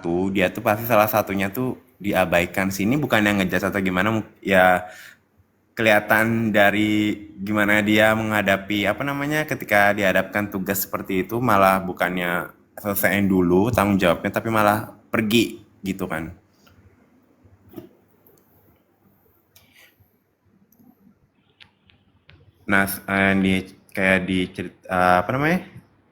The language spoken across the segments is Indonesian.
satu, dia tuh pasti salah satunya tuh diabaikan. Sini bukan yang ngejudge atau gimana, ya kelihatan dari gimana dia menghadapi apa namanya ketika dihadapkan tugas seperti itu malah bukannya selesaiin dulu tanggung jawabnya tapi malah pergi gitu kan. Nah, di kayak apa namanya?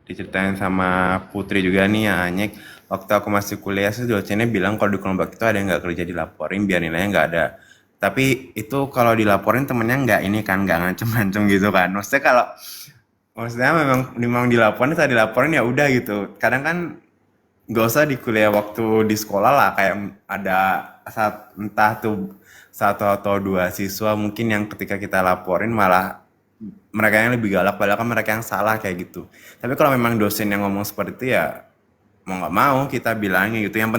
Diceritain sama Putri juga nih ya Anyek. Waktu aku masih kuliah sih dosennya bilang kalau di kelompok itu ada yang nggak kerja dilaporin biar nilainya nggak ada. Tapi itu kalau dilaporin temennya nggak ini kan nggak ngancem-ngancem gitu kan. Maksudnya memang memang dilaporin tadi dilaporin ya udah gitu. Kadang kan nggak usah di kuliah waktu di sekolah lah kayak ada saat entah tuh satu atau dua siswa mungkin yang ketika kita laporin malah mereka yang lebih galak padahal kan mereka yang salah kayak gitu. Tapi kalau memang dosen yang ngomong seperti itu ya mau nggak mau kita bilangnya gitu. Yang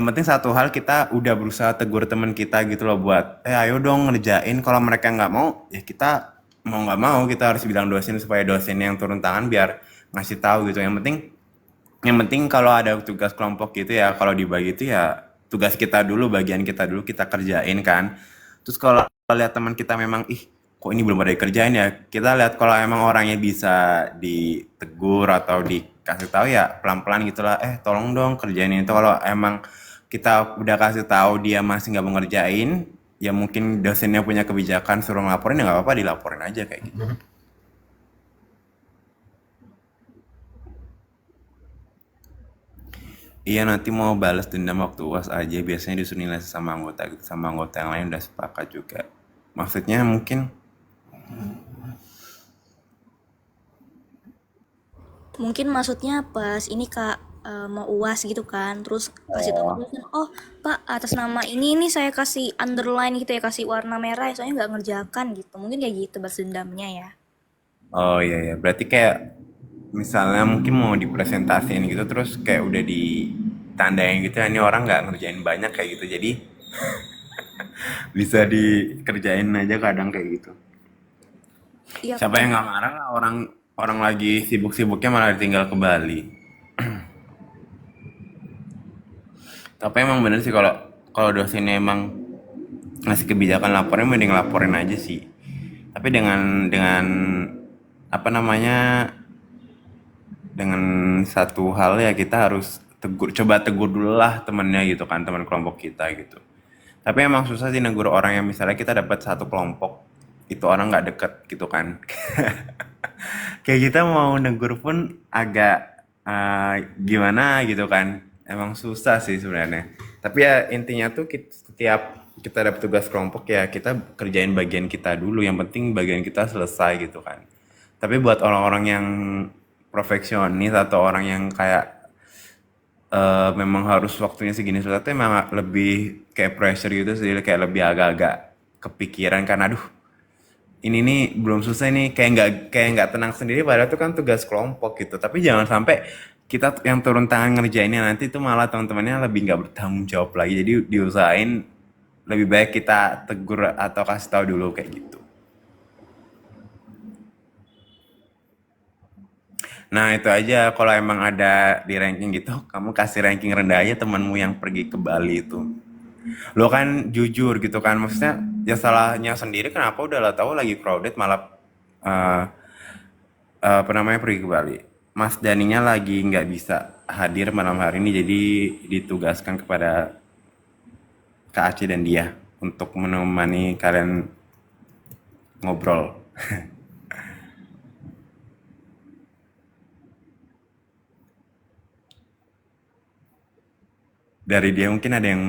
penting satu hal kita udah berusaha tegur teman kita gitu loh buat ayo dong ngerjain. Kalau mereka nggak mau ya kita mau nggak mau kita harus bilang dosen supaya dosen yang turun tangan biar ngasih tahu gitu. Yang penting kalau ada tugas kelompok gitu ya, kalau dibagi itu ya tugas kita dulu, bagian kita dulu kita kerjain kan. Terus kalau lihat teman kita memang, ih kok ini belum ada dikerjain ya, kita lihat kalau emang orangnya bisa ditegur atau dikasih tahu ya pelan-pelan gitulah, tolong dong kerjain itu. Kalau emang kita udah kasih tahu dia masih nggak mau ngerjain, ya mungkin dosennya punya kebijakan suruh ngelaporin ya nggak apa-apa dilaporin aja kayak gitu. Iya nanti mau balas dendam waktu UAS aja biasanya disuruh nilai sama anggota gitu sama anggota yang lain udah sepakat juga. Maksudnya mungkin Mungkin maksudnya pas ini Kak, mau UAS gitu kan, terus kasih tahu ke oh dosen, "Oh, Pak, atas nama ini saya kasih underline gitu ya, kasih warna merah ya, soalnya nggak ngerjakan," gitu. Mungkin kayak gitu balas dendamnya ya. oh iya ya berarti kayak misalnya mungkin mau dipresentasiin gitu terus kayak udah ditandain gitu ya ini orang nggak ngerjain banyak kayak gitu jadi bisa dikerjain aja kadang kayak gitu. Iya, Siapa yang nggak marah lah orang orang lagi sibuk-sibuknya malah ditinggal ke Bali. Tapi emang bener sih kalau kalau dosennya emang ngasih kebijakan laporin mending laporin aja sih. Tapi dengan apa namanya dengan satu hal ya kita harus coba tegur dulu lah temennya gitu kan teman kelompok kita gitu. Tapi emang susah sih negur orang yang misalnya kita dapat satu kelompok itu orang nggak deket gitu kan. Kayak kita mau negur pun agak gimana gitu kan. Emang susah sih sebenarnya. Tapi ya intinya tuh setiap kita dapat tugas kelompok ya kita kerjain bagian kita dulu. Yang penting bagian kita selesai gitu kan. Tapi buat orang-orang yang perfeksionis atau orang yang kayak memang harus waktunya segini selesai tuh memang lebih kayak pressure gitu sih kayak lebih agak-agak kepikiran kan aduh ini nih belum selesai nih kayak nggak tenang sendiri padahal itu kan tugas kelompok gitu tapi jangan sampai kita yang turun tangan ngerjainnya nanti itu malah teman-temannya lebih nggak bertanggung jawab lagi jadi diusahain lebih baik kita tegur atau kasih tahu dulu kayak gitu. Nah itu aja kalau emang ada di ranking gitu kamu kasih ranking rendah aja temanmu yang pergi ke Bali itu. Lo kan jujur gitu kan maksudnya ya salahnya sendiri kenapa udah lah tahu lagi crowded malah eh, apa namanya pergi ke Bali. Mas Daninya lagi nggak bisa hadir malam hari ini jadi ditugaskan kepada Kak Aceh dan dia untuk menemani kalian ngobrol. Dari dia mungkin ada yang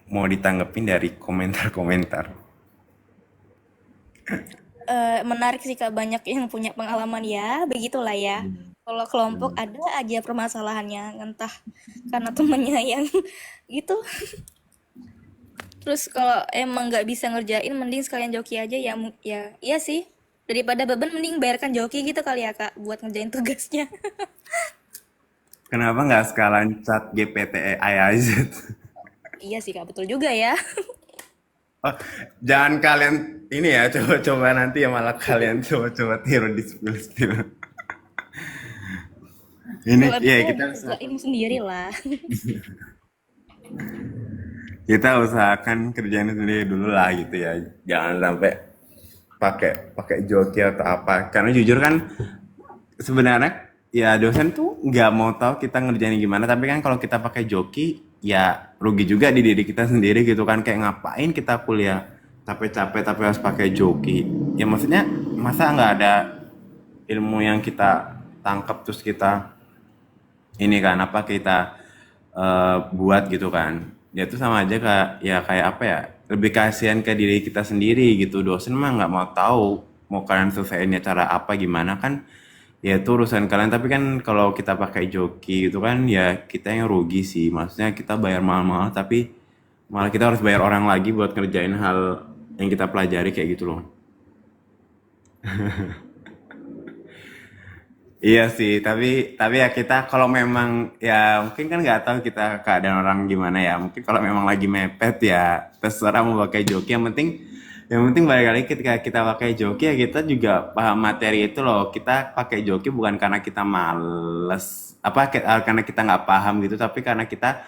mau ditanggepin dari komentar-komentar. menarik sih Kak, banyak yang punya pengalaman ya, begitulah ya. Kalau kelompok ada aja permasalahannya, entah karena temennya yang gitu. Terus kalau emang nggak bisa ngerjain, mending sekalian joki aja ya, ya iya sih. Daripada beban, mending bayarkan joki gitu kali ya Kak, buat ngerjain tugasnya. Kenapa nggak sekalian chat GPT AI aja? Iya sih Kak, betul juga ya. Oh, jangan kalian ini ya coba-coba nanti ya malah kalian coba-coba tiru di spill-spill. Ini Kalau ya bisa kita dikerjain sendiri lah. Kita usahakan kerjaan sendiri dulu lah gitu ya, jangan sampai pakai pakai joki atau apa, karena jujur kan sebenarnya ya dosen tuh nggak mau tahu kita ngerjain gimana, tapi kan kalau kita pakai joki ya rugi juga di diri kita sendiri gitu kan, kayak ngapain kita kuliah capek-capek tapi harus pakai joki. Ya maksudnya masa nggak ada ilmu yang kita tangkap terus kita ini kan apa kita buat gitu kan, ya itu sama aja kayak ya kayak apa ya, lebih kasihan ke diri kita sendiri gitu. Dosen mah nggak mau tahu mau kalian selesaiinnya cara apa gimana kan, ya itu urusan kalian. Tapi kan kalau kita pakai joki gitu kan ya kita yang rugi sih, maksudnya kita bayar mahal-mahal tapi malah kita harus bayar orang lagi buat ngerjain hal yang kita pelajari kayak gitu loh. Iya sih, tapi ya kita kalau memang ya mungkin kan nggak tahu kita keadaan orang gimana ya. Mungkin kalau memang lagi mepet ya terserah mau pakai joki. Yang penting balik lagi ketika kita pakai joki ya kita juga paham materi itu loh. Kita pakai joki bukan karena kita males, karena kita nggak paham gitu, tapi karena kita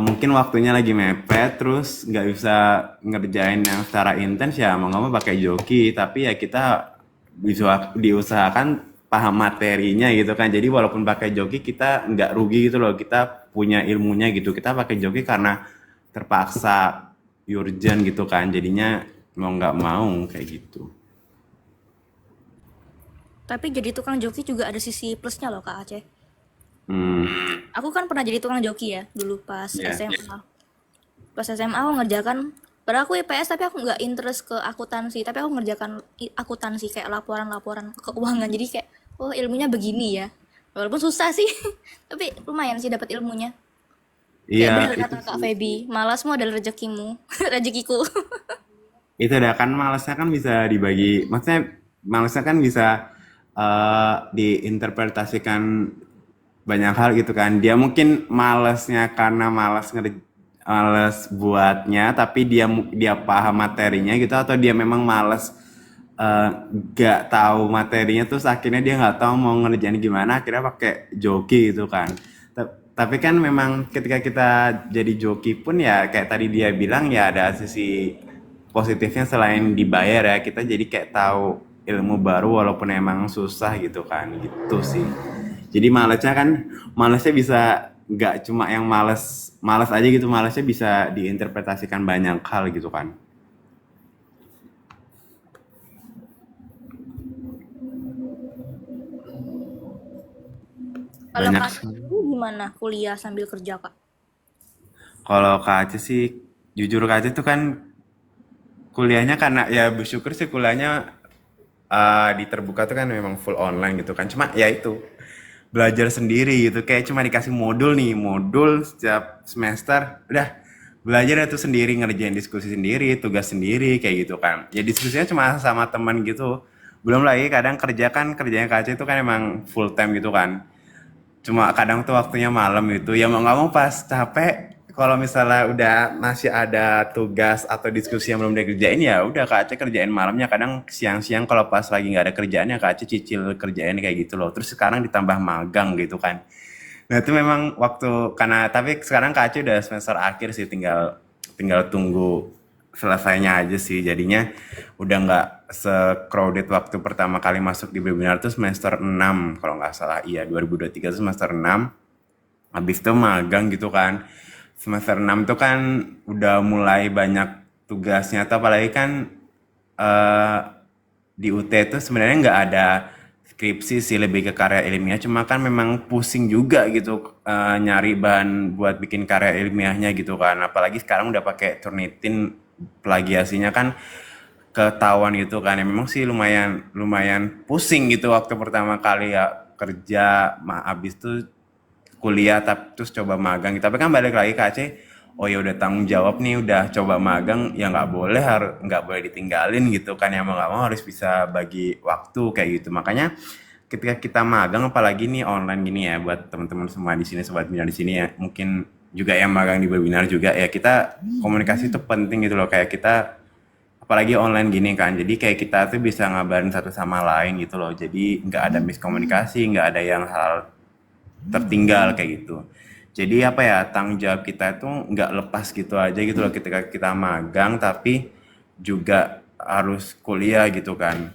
mungkin waktunya lagi mepet terus nggak bisa ngerjain yang secara intens ya mau nggak mau pakai joki. Tapi ya kita bisa diusahakan paham materinya gitu kan, jadi walaupun pakai joki kita nggak rugi gitu loh, kita punya ilmunya gitu. Kita pakai joki karena terpaksa urgent gitu kan, jadinya mau nggak mau kayak gitu. Tapi jadi tukang joki juga ada sisi plusnya loh Kak Aceh. Hmm, Aku kan pernah jadi tukang joki ya dulu pas ya. SMA. Pas SMA aku ngerjakan, padahal aku IPS tapi aku nggak interest ke akuntansi, tapi aku ngerjakan akuntansi kayak laporan-laporan keuangan. Jadi kayak, oh ilmunya begini ya. Walaupun susah sih, tapi lumayan sih dapat ilmunya. Kayak Iya, bener itu kata Kak sih. Feby, malasmu adalah rezekimu, rezekiku. Itu udah kan malesnya kan bisa dibagi, maksudnya malesnya kan bisa diinterpretasikan banyak hal gitu kan. Dia mungkin malesnya karena males buatnya, tapi dia paham materinya gitu, atau dia memang males nggak tahu materinya terus akhirnya dia nggak tahu mau ngerjain gimana akhirnya pakai joki gitu kan. Tapi kan memang ketika kita jadi joki pun ya kayak tadi dia bilang ya ada sisi positifnya selain dibayar ya, kita jadi kayak tahu ilmu baru walaupun emang susah gitu kan gitu sih. Jadi malesnya bisa nggak cuma yang males aja gitu, malesnya bisa diinterpretasikan banyak hal gitu kan. Kalau Banyak Kak sekali. dulu gimana kuliah sambil kerja Kak? Kalau Kak Aceh sih, jujur Kak Aceh tuh kan kuliahnya karena ya bersyukur sih kuliahnya di terbuka tuh kan memang full online gitu kan. Cuma ya itu belajar sendiri gitu, kayak cuma dikasih modul setiap semester, udah belajar itu sendiri, ngerjain diskusi sendiri, tugas sendiri kayak gitu kan. Ya diskusinya cuma sama teman gitu. Belum lagi kadang kerjanya Kak Aceh itu kan emang full time gitu kan. Cuma kadang tuh waktunya malam gitu, ya mau nggak mau pas capek kalau misalnya udah masih ada tugas atau diskusi yang belum dikerjain ya udah Kak Aceh kerjain malamnya. Kadang siang-siang kalau pas lagi nggak ada kerjaan ya Kak Aceh cicil kerjain kayak gitu loh. Terus sekarang ditambah magang gitu kan. Nah itu memang waktu, karena tapi sekarang Kak Aceh udah semester akhir sih, tinggal tinggal tunggu selesainya aja sih. Jadinya udah nggak se-crowded waktu pertama kali masuk di webinar tuh semester 6 kalau nggak salah. Iya 2023 tuh semester 6. Habis itu magang gitu kan. Semester 6 tuh kan udah mulai banyak tugasnya tuh, apalagi kan eh, di UT itu sebenarnya nggak ada skripsi sih, lebih ke karya ilmiah. Cuma kan memang pusing juga gitu nyari bahan buat bikin karya ilmiahnya gitu kan. Apalagi sekarang udah pakai Turnitin, plagiasinya kan ketahuan gitu kan. Ya memang sih lumayan lumayan pusing gitu waktu pertama kali ya kerja, abis tuh kuliah terus coba magang. Tapi kan balik lagi ke Aceh, oh ya udah tanggung jawab nih, udah coba magang ya nggak boleh ditinggalin gitu kan, ya mau nggak mau harus bisa bagi waktu kayak gitu. Makanya ketika kita magang, apalagi nih online gini ya, buat teman-teman semua di sini, sobat webinar di sini ya, mungkin juga yang magang di webinar juga ya, kita komunikasi itu penting gitu loh. Kayak kita apalagi online gini kan, jadi kayak kita tuh bisa ngabarin satu sama lain gitu loh, jadi nggak ada miskomunikasi, nggak ada yang hal tertinggal kayak gitu. Jadi apa ya, tanggung jawab kita itu nggak lepas gitu aja gitu loh ketika kita magang, tapi juga harus kuliah gitu kan.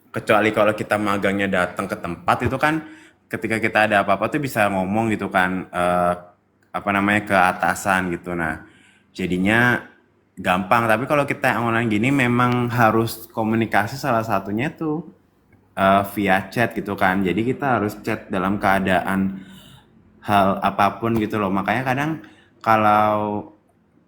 Kecuali kalau kita magangnya datang ke tempat itu kan, ketika kita ada apa-apa tuh bisa ngomong gitu kan, apa namanya, ke atasan gitu. Nah, jadinya gampang. Tapi kalau kita online gini memang harus komunikasi, salah satunya tuh via chat gitu kan. Jadi kita harus chat dalam keadaan hal apapun gitu loh. Makanya kadang kalau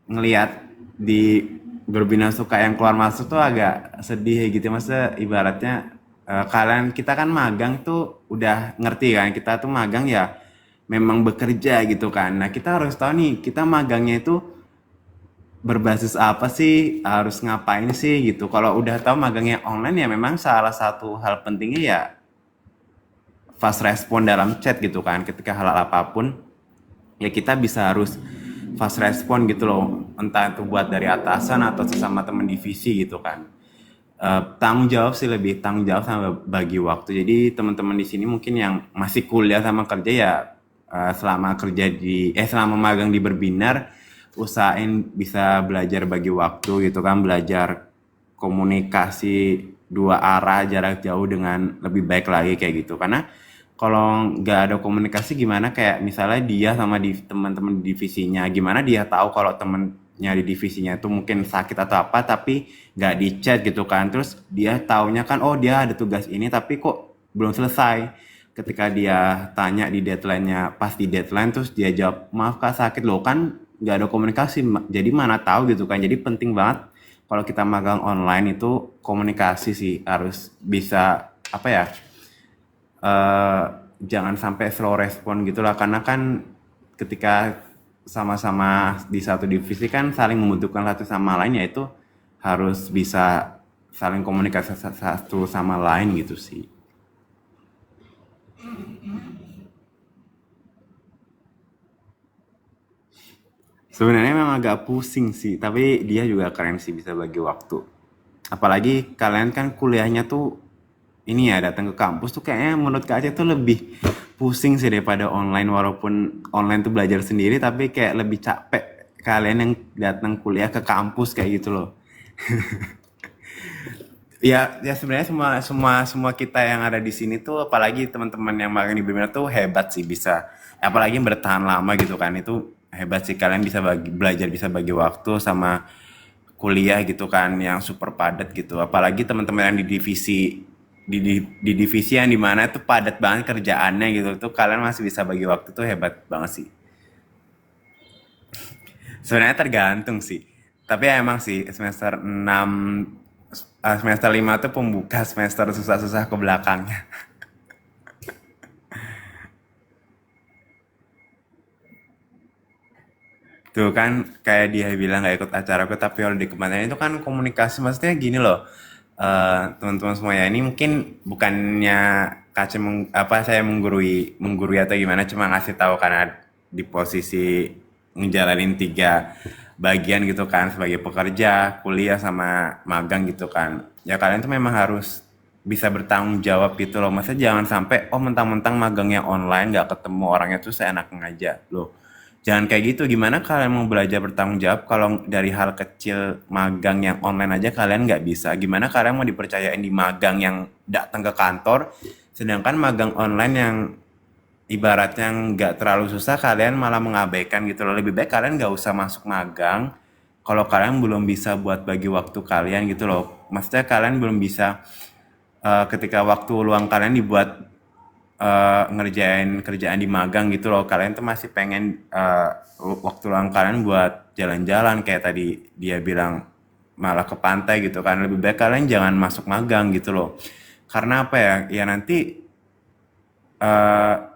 ngelihat di grup Bina Suka yang keluar masuk tuh agak sedih gitu. Masa ibaratnya kalian, kita kan magang tuh udah ngerti kan, kita tuh magang ya memang bekerja gitu kan. Nah, kita harus tahu nih kita magangnya itu berbasis apa sih, harus ngapain sih gitu. Kalau udah tahu magangnya online ya memang salah satu hal pentingnya ya fast respon dalam chat gitu kan. Ketika hal apapun ya kita bisa harus fast respon gitu loh, entah itu buat dari atasan atau sesama teman divisi gitu kan. Tanggung jawab sih, lebih tanggung jawab sama bagi waktu. Jadi teman-teman di sini mungkin yang masih kuliah sama kerja ya, selama magang di Berbinar, usahain bisa belajar bagi waktu gitu kan, belajar komunikasi dua arah jarak jauh dengan lebih baik lagi kayak gitu. Karena kalau nggak ada komunikasi gimana, kayak misalnya dia sama di teman-teman di divisinya, gimana dia tahu kalau temennya di divisinya itu mungkin sakit atau apa, tapi nggak di chat gitu kan. Terus dia taunya kan, oh dia ada tugas ini tapi kok belum selesai. Ketika dia tanya di deadline-nya, pas di deadline terus dia jawab, maaf kak sakit, loh kan nggak ada komunikasi. Jadi mana tahu gitu kan. Jadi penting banget kalau kita magang online itu komunikasi sih, harus bisa apa ya, eh, jangan sampai slow respon gitulah, karena kan ketika sama-sama di satu divisi kan saling membutuhkan satu sama lain, yaitu harus bisa saling komunikasi satu sama lain gitu sih. Sebenarnya memang agak pusing sih, tapi dia juga keren sih bisa bagi waktu. Apalagi kalian kan kuliahnya tuh ini ya, datang ke kampus tuh kayaknya menurut Kak Aceh tuh lebih pusing sih daripada online. Walaupun online tuh belajar sendiri, tapi kayak lebih capek kalian yang datang kuliah ke kampus kayak gitu loh. Ya, ya sebenarnya semua semua semua kita yang ada di sini tuh, apalagi teman-teman yang magang di Bima tuh hebat sih bisa. Apalagi yang bertahan lama gitu kan, itu hebat sih, kalian bisa belajar, bisa bagi waktu sama kuliah gitu kan yang super padat gitu. Apalagi teman-teman yang di divisi di divisi yang dimana tuh padat banget kerjaannya gitu tuh, kalian masih bisa bagi waktu tuh hebat banget sih. Sebenarnya tergantung sih. Tapi ya emang sih semester 6, semester 5 tuh pembuka semester susah-susah ke belakangnya. Tuh kan kayak dia bilang nggak ikut acaraku tapi kalau di kemarin itu kan komunikasi, maksudnya gini loh. Teman-teman semuanya ini mungkin bukannya apa saya menggurui atau gimana, cuma ngasih tahu karena di posisi ngejalanin tiga bagian gitu kan, sebagai pekerja, kuliah sama magang gitu kan. Ya kalian tuh memang harus bisa bertanggung jawab gitu loh. Maksudnya jangan sampai oh mentang-mentang magangnya online nggak ketemu orangnya tuh seenaknya aja loh. Jangan kayak gitu. Gimana kalian mau belajar bertanggung jawab kalau dari hal kecil magang yang online aja kalian nggak bisa? Gimana kalian mau dipercayain di magang yang datang ke kantor, sedangkan magang online yang ibaratnya nggak terlalu susah kalian malah mengabaikan gitu loh. Lebih baik kalian nggak usah masuk magang kalau kalian belum bisa buat bagi waktu kalian gitu loh. Maksudnya kalian belum bisa, ketika waktu luang kalian dibuat ngerjain kerjaan di magang gitu loh, kalian tuh masih pengen waktu luang kalian buat jalan-jalan kayak tadi dia bilang, malah ke pantai gitu kan. Lebih baik kalian jangan masuk magang gitu loh, karena apa ya, ya nanti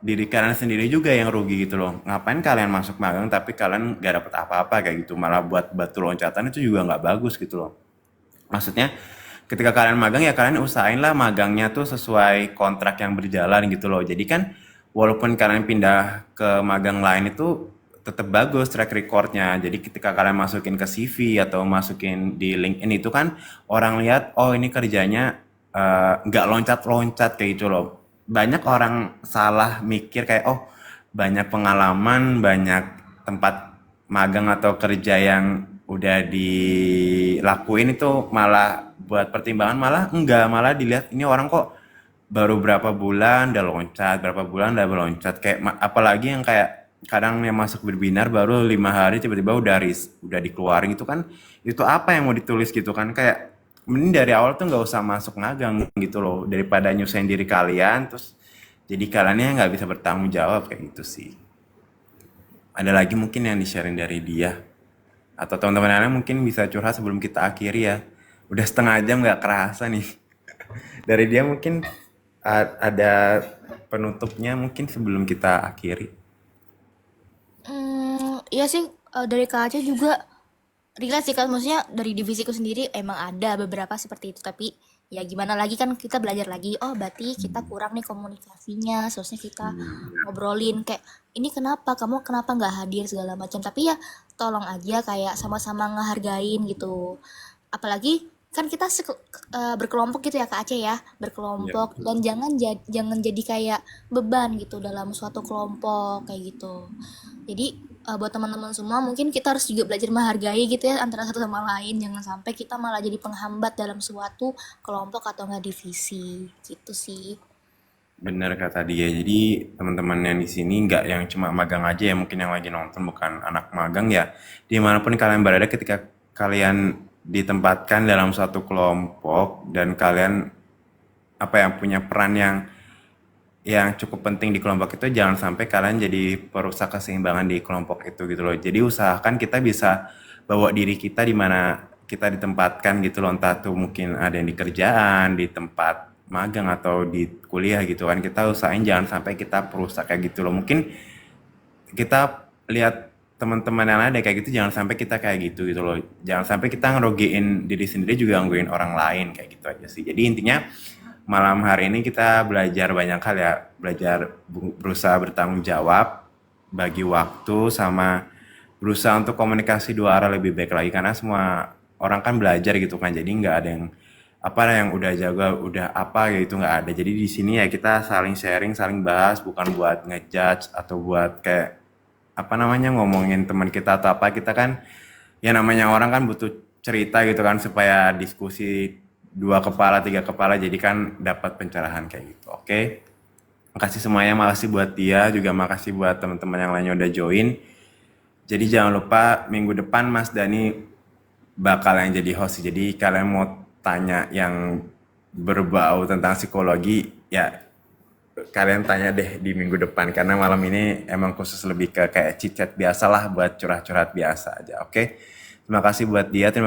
diri kalian sendiri juga yang rugi gitu loh. Ngapain kalian masuk magang tapi kalian gak dapet apa-apa kayak gitu, malah buat batu loncatan itu juga nggak bagus gitu loh. Maksudnya ketika kalian magang ya kalian usahain lah magangnya tuh sesuai kontrak yang berjalan gitu loh. Jadi kan walaupun kalian pindah ke magang lain itu tetap bagus track recordnya. Jadi ketika kalian masukin ke CV atau masukin di LinkedIn itu kan orang lihat, oh ini kerjanya nggak loncat-loncat kayak gitu loh. Banyak orang salah mikir kayak, oh banyak pengalaman, banyak tempat magang atau kerja yang udah dilakuin itu malah buat pertimbangan malah enggak, malah dilihat ini orang kok baru berapa bulan udah loncat, berapa bulan udah meloncat kayak apalagi yang kayak kadang yang masuk berbinar baru 5 hari tiba-tiba udah dikeluarin itu kan itu apa yang mau ditulis gitu kan kayak mending dari awal tuh nggak usah masuk magang gitu loh daripada nyusahin diri kalian terus jadi kaliannya nggak bisa bertanggung jawab kayak gitu sih. Ada lagi mungkin yang di-sharing dari dia atau teman-teman yang lain mungkin bisa curhat sebelum kita akhiri ya. Udah setengah jam nggak kerasa nih. Dari dia mungkin ada penutupnya mungkin sebelum kita akhiri. Iya sih, dari Kak Aceh juga relate sih kan, maksudnya dari divisiku sendiri emang ada beberapa seperti itu, tapi ya gimana lagi kan kita belajar lagi, oh berarti kita kurang nih komunikasinya, seharusnya kita ngobrolin kayak ini kenapa, kamu kenapa nggak hadir segala macam, tapi ya tolong aja kayak sama-sama ngehargain gitu. Apalagi kan kita berkelompok gitu ya Kak Aceh ya, Iya berkelompok betul. dan jangan jadi kayak beban gitu dalam suatu kelompok kayak gitu. Jadi buat teman-teman semua mungkin kita harus juga belajar menghargai gitu ya antara satu sama lain, jangan sampai kita malah jadi penghambat dalam suatu kelompok atau enggak divisi gitu sih. Bener kata dia. Jadi teman-teman yang di sini nggak yang cuma magang aja ya mungkin yang lagi nonton bukan anak magang ya. Dimanapun kalian berada ketika kalian ditempatkan dalam suatu kelompok dan kalian apa yang punya peran yang cukup penting di kelompok itu jangan sampai kalian jadi perusak keseimbangan di kelompok itu gitu loh. Jadi usahakan kita bisa bawa diri kita di mana kita ditempatkan gitu loh. Entah tuh mungkin ada yang di kerjaan, di tempat magang atau di kuliah gitu kan. Kita usahain jangan sampai kita perusak kayak gitu loh. Mungkin kita lihat teman-teman yang lain ada kayak gitu jangan sampai kita kayak gitu gitu loh. Jangan sampai kita ngerugiin diri sendiri juga ngerugiin orang lain kayak gitu aja sih. Jadi intinya malam hari ini kita belajar banyak hal ya, belajar berusaha bertanggung jawab, bagi waktu sama berusaha untuk komunikasi dua arah lebih baik lagi karena semua orang kan belajar gitu kan. Jadi nggak ada yang apa yang udah jaga udah apa gitu nggak ada. Jadi di sini ya kita saling sharing, saling bahas bukan buat ngejudge atau buat kayak apa namanya ngomongin teman kita atau apa kita kan ya namanya orang kan butuh cerita gitu kan supaya diskusi dua kepala tiga kepala jadi kan dapat pencerahan kayak gitu oke. Makasih semuanya makasih buat dia juga makasih buat teman-teman yang lainnya udah join jadi jangan lupa minggu depan Mas Dani bakal yang jadi host jadi kalian mau tanya yang berbau tentang psikologi ya kalian tanya deh di minggu depan karena malam ini emang khusus lebih ke kayak chit chat biasa lah buat curhat-curhat biasa aja oke. Terima kasih buat dia terima